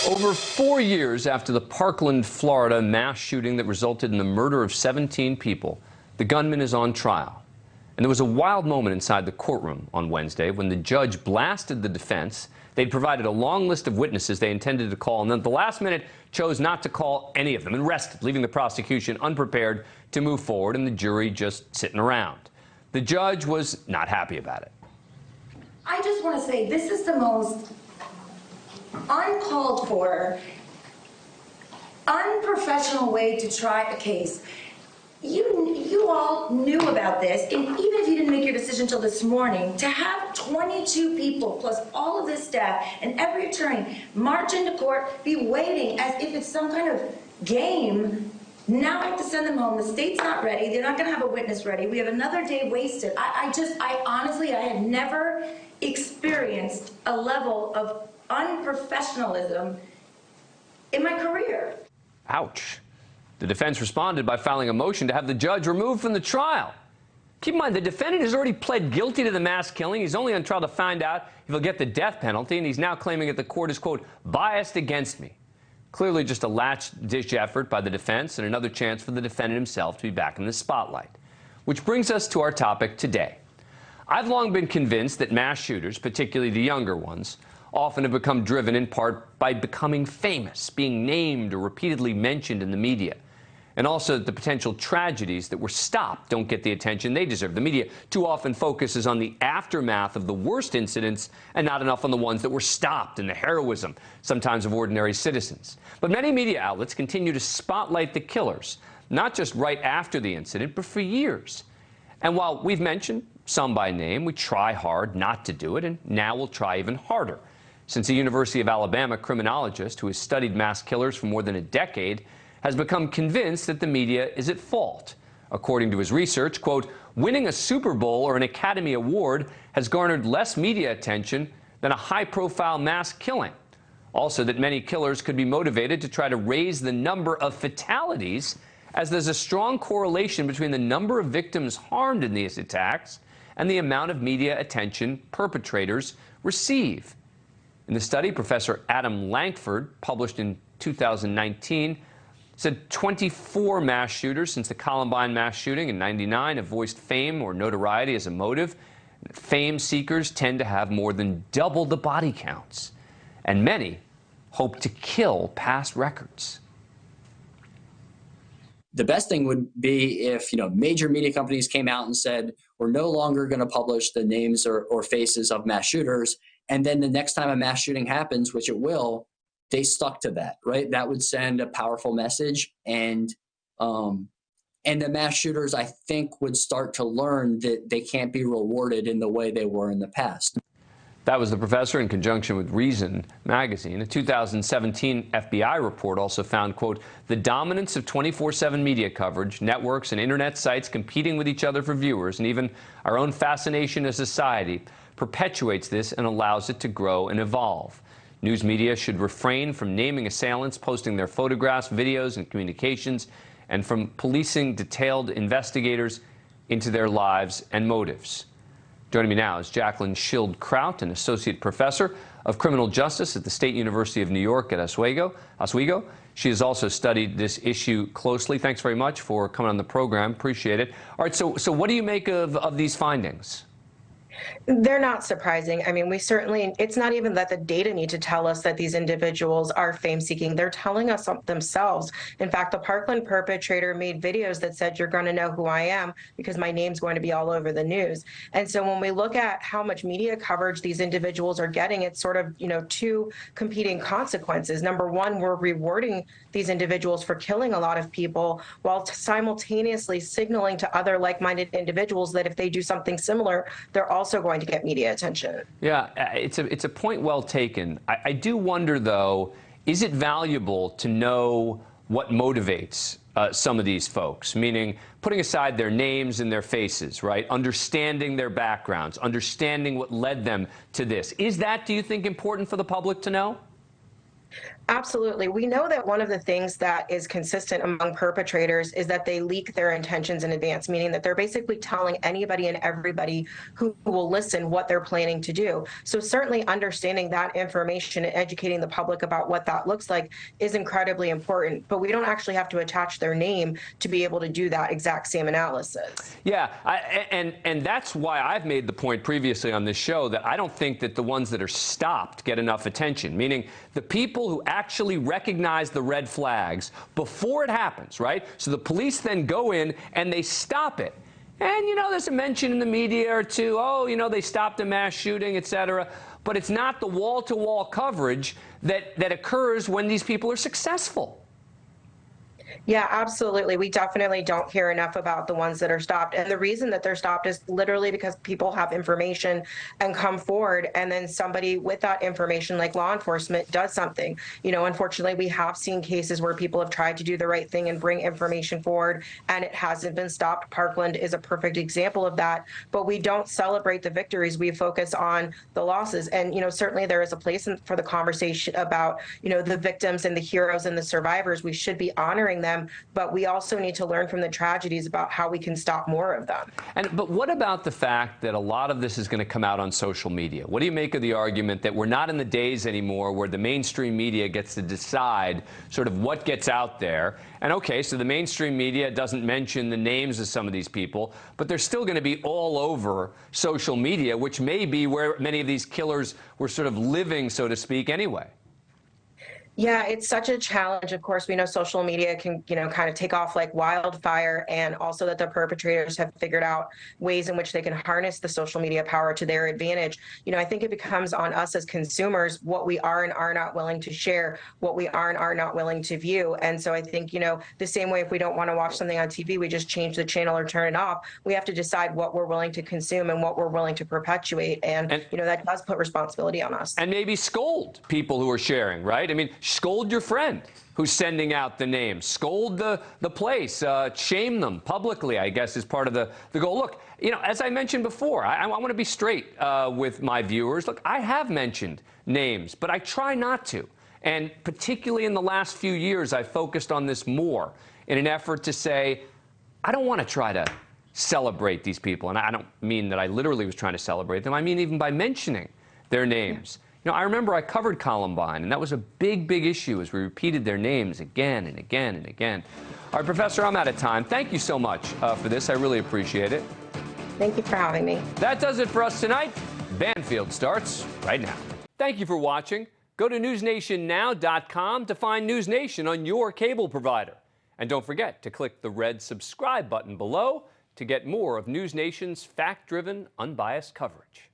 Over 4 years after the Parkland, Florida mass shooting that resulted in the murder of 17 people, the gunman is on trial. And there was a wild moment inside the courtroom on Wednesday when the judge blasted the defense. They'd provided a long list of witnesses they intended to call, and then at the last minute chose not to call any of them and rested, leaving the prosecution unprepared to move forward and the jury just sitting around. The judge was not happy about it. I just want to say this is the most uncalled for, unprofessional way to try a case. You all knew about this, and even if you didn't make your decision till this morning, to have 22 people plus all of this staff and every attorney march into court, be waiting as if it's some kind of game. Now I have to send them home. The state's not ready. They're not going to have a witness ready. We have another day wasted. I honestly, I have never experienced a level of unprofessionalism in my career. Ouch. The defense responded by filing a motion to have the judge removed from the trial. Keep in mind, the defendant has already pled guilty to the mass killing. He's only on trial to find out if he'll get the death penalty, and he's now claiming that the court is, quote, biased against me. Clearly just a last-ditch effort by the defense and another chance for the defendant himself to be back in the spotlight. Which brings us to our topic today. I've long been convinced that mass shooters, particularly the younger ones, often have become driven in part by becoming famous, being named or repeatedly mentioned in the media. And also that the potential tragedies that were stopped don't get the attention they deserve. The media too often focuses on the aftermath of the worst incidents and not enough on the ones that were stopped and the heroism, sometimes of ordinary citizens. But many media outlets continue to spotlight the killers, not just right after the incident, but for years. And while we've mentioned some by name, we try hard not to do it, and now we'll try even harder. Since a University of Alabama criminologist who has studied mass killers for more than a decade has become convinced that the media is at fault. According to his research, quote, winning a Super Bowl or an Academy Award has garnered less media attention than a high-profile mass killing. Also that many killers could be motivated to try to raise the number of fatalities, as there's a strong correlation between the number of victims harmed in these attacks and the amount of media attention perpetrators receive. In the study, Professor Adam Lankford, published in 2019, said 24 mass shooters since the Columbine mass shooting in '99 have voiced fame or notoriety as a motive. Fame seekers tend to have more than double the body counts, and many hope to kill past records. The best thing would be if, major media companies came out and said, we're no longer going to publish the names or faces of mass shooters. And then the next time a mass shooting happens, which it will, they stuck to that, right? That would send a powerful message. And the mass shooters, I think, would start to learn that they can't be rewarded in the way they were in the past. That was the professor in conjunction with Reason magazine. A 2017 FBI report also found, quote, the dominance of 24/7 media coverage, networks and internet sites competing with each other for viewers, and even our own fascination as a society perpetuates this and allows it to grow and evolve. News media should refrain from naming assailants, posting their photographs, videos, and communications, and from policing detailed investigators into their lives and motives. Joining me now is Jacqueline Schild-Kraut, an associate professor of criminal justice at the State University of New York at Oswego. She has also studied this issue closely. Thanks very much for coming on the program. Appreciate it. All right, so what do you make of these findings? They're not surprising. I mean, it's not even that the data need to tell us that these individuals are fame-seeking. They're telling us themselves. In fact, the Parkland perpetrator made videos that said, you're going to know who I am because my name's going to be all over the news. And so when we look at how much media coverage these individuals are getting, it's sort of, two competing consequences. Number one, we're rewarding these individuals for killing a lot of people while simultaneously signaling to other like-minded individuals that if they do something similar, they're also going to get media attention. Yeah, it's a point well taken. I do wonder, though, is it valuable to know what motivates some of these folks? Meaning, putting aside their names and their faces, right? Understanding their backgrounds, understanding what led them to this. Is that, do you think, important for the public to know? Absolutely. We know that one of the things that is consistent among perpetrators is that they leak their intentions in advance, meaning that they're basically telling anybody and everybody who will listen what they're planning to do. So certainly understanding that information and educating the public about what that looks like is incredibly important, but we don't actually have to attach their name to be able to do that exact same analysis. Yeah, and that's why I've made the point previously on this show that I don't think that the ones that are stopped get enough attention, meaning the people who actually recognize the red flags before it happens, right? So the police then go in and they stop it. And, there's a mention in the media or two, oh, they stopped a mass shooting, et cetera. But it's not the wall-to-wall coverage that occurs when these people are successful. Yeah, absolutely. We definitely don't hear enough about the ones that are stopped. And the reason that they're stopped is literally because people have information and come forward, and then somebody with that information, like law enforcement, does something. Unfortunately, we have seen cases where people have tried to do the right thing and bring information forward, and it hasn't been stopped. Parkland is a perfect example of that. But we don't celebrate the victories. We focus on the losses. And, certainly there is a place for the conversation about, the victims and the heroes and the survivors. We should be honoring them, but we also need to learn from the tragedies about how we can stop more of them. But what about the fact that a lot of this is going to come out on social media? What do you make of the argument that we're not in the days anymore where the mainstream media gets to decide sort of what gets out there? And okay, so the mainstream media doesn't mention the names of some of these people, but they're still going to be all over social media, which may be where many of these killers were sort of living, so to speak, anyway. Yeah, it's such a challenge. Of course, we know social media can, kind of take off like wildfire, and also that the perpetrators have figured out ways in which they can harness the social media power to their advantage. I think it becomes on us as consumers what we are and are not willing to share, what we are and are not willing to view. And so I think, the same way if we don't want to watch something on TV, we just change the channel or turn it off. We have to decide what we're willing to consume and what we're willing to perpetuate. And that does put responsibility on us. And maybe scold people who are sharing, right? I mean, scold your friend who's sending out the names. Scold the place. Shame them publicly, I guess, is part of the goal. Look, as I mentioned before, I want to be straight with my viewers. Look, I have mentioned names, but I try not to. And particularly in the last few years, I've focused on this more in an effort to say, I don't want to try to celebrate these people. And I don't mean that I literally was trying to celebrate them. I mean even by mentioning their names. I remember I covered Columbine, and that was a big, big issue as we repeated their names again and again and again. All right, Professor, I'm out of time. Thank you so much for this. I really appreciate it. Thank you for having me. That does it for us tonight. Banfield starts right now. Thank you for watching. Go to NewsNationNow.com to find NewsNation on your cable provider. And don't forget to click the red subscribe button below to get more of NewsNation's fact-driven, unbiased coverage.